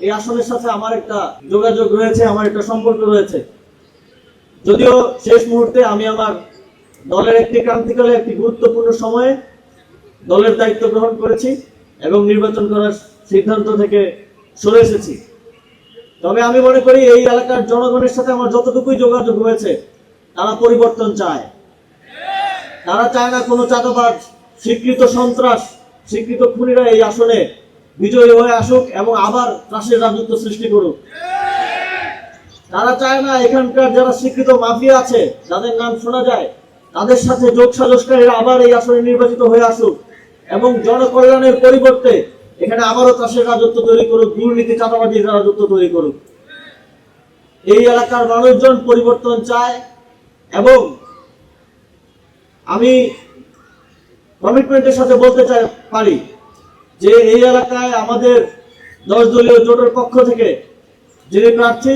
এই আসনের সাথে আমার একটা যোগাযোগ রয়েছে, আমার একটা সম্পর্ক রয়েছে। যদিও শেষ মুহূর্তে আমি আমার দলের একটি ক্রান্তিকালে একটি গুরুত্বপূর্ণ সময়ে দলের দায়িত্ব গ্রহণ করেছি এবং নির্বাচন করার সিদ্ধান্ত থেকে সরে এসেছি। তবে আমি মনে করি এই এলাকার জনগণের সাথে আমার যতটুকুই যোগাযোগ হয়েছে, তারা পরিবর্তন চায়। তারা চায় না কোনো চাঁদাবাজ, স্বীকৃত সন্ত্রাস, স্বীকৃত খুনিরা এই আসনে বিজয়ী হয়ে আসুক এবং আবার ত্রাসের রাজত্ব সৃষ্টি করুক। তারা চায় না এখানকার যারা স্বীকৃত মাফিয়া আছে, যাদের নাম শোনা যায়, তাদের সাথে যোগ সাজসকারীরা আবার এই আসনে নির্বাচিত হয়ে আসুক এবং জনকল্যাণের পরিবর্তে এখানে আবারও ত্রাসের রাজত্ব তৈরি করুক, দুর্নীতি চাঁদাবাজির রাজত্ব তৈরি করুক। এই এলাকার মানুষজন পরিবর্তন চায় এবং আমি কমিটমেন্টের সাথে বলতে পারি যে এই এলাকায় আমাদের 10 দলীয় জোটের পক্ষ থেকে যিনি প্রার্থী,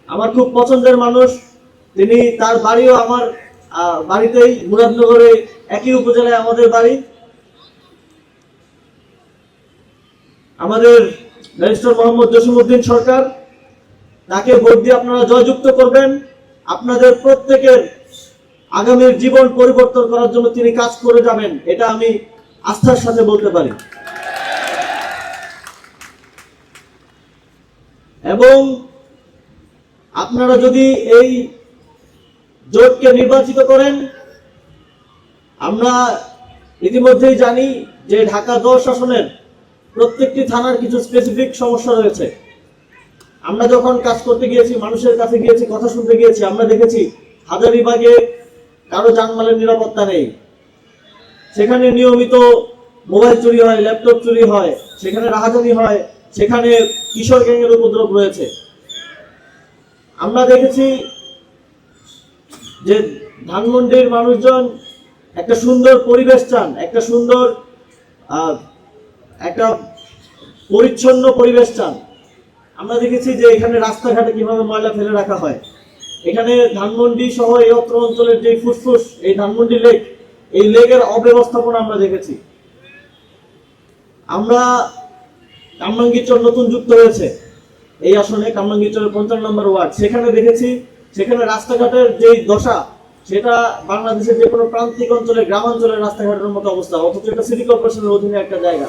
আমার খুব পছন্দের মানুষ, তিনি, তার বাড়িও আমার বাড়িতেই, মুরাদনগরে একই উপজেলায় আমাদের বাড়ি। আমাদের ব্যারিস্টার মোহাম্মদ জসিমউদ্দিন সরকার, তাকে ভোট দিয়ে আপনারা জয়যুক্ত করবেন। আপনাদের প্রত্যেকের আগামীর জীবন পরিবর্তন করার জন্য তিনি কাজ করে যাবেন, এটা আমি আস্থার সাথে বলতে পারি। এবং আপনারা যদি এই জোটকে নির্বাচিত করেন, আমরা ইতিমধ্যেই জানি যে ঢাকা 10 আসনের প্রত্যেকটি থানার কিছু স্পেসিফিক সমস্যা রয়েছে। আমরা যখন কাজ করতে গিয়েছি, মানুষের কাছে গিয়েছি, কথা শুনতে গিয়েছি, আমরা দেখেছি হাজারীবাগে কারো জানমালের নিরাপত্তা নেই। সেখানে নিয়মিত মোবাইল চুরি হয়, ল্যাপটপ চুরি হয়, সেখানে রাহাজানি হয়, সেখানে কিশোর গ্যাংয়ের উপদ্রব রয়েছে। আমরা দেখেছি যে ধানমন্ডির মানুষজন একটা সুন্দর পরিবেশ চান, একটা সুন্দর একটা পরিচ্ছন্ন পরিবেশ চান। আমরা দেখেছি যে এখানে রাস্তাঘাটে কিভাবে ময়লা ফেলে রাখা হয়। এখানে ধানমন্ডি সহ এই অত্র অঞ্চলের যে ফুসফুস, এই ধানমন্ডি লেক, এই লেকের অব্যবস্থাপনা আমরা দেখেছি। আমরা কামরাঙ্গীরচর নতুন যুক্ত হয়েছে এই আসনে, কামরাঙ্গীরচরের 55 নম্বর ওয়ার্ড, সেখানে দেখেছি সেখানে রাস্তাঘাটের যেই দশা, সেটা বাংলাদেশের যে কোনো প্রান্তিক অঞ্চলে, গ্রামাঞ্চলের রাস্তাঘাটের মতো অবস্থা, অথচ এটা সিটি কর্পোরেশনের অধীনে একটা জায়গা।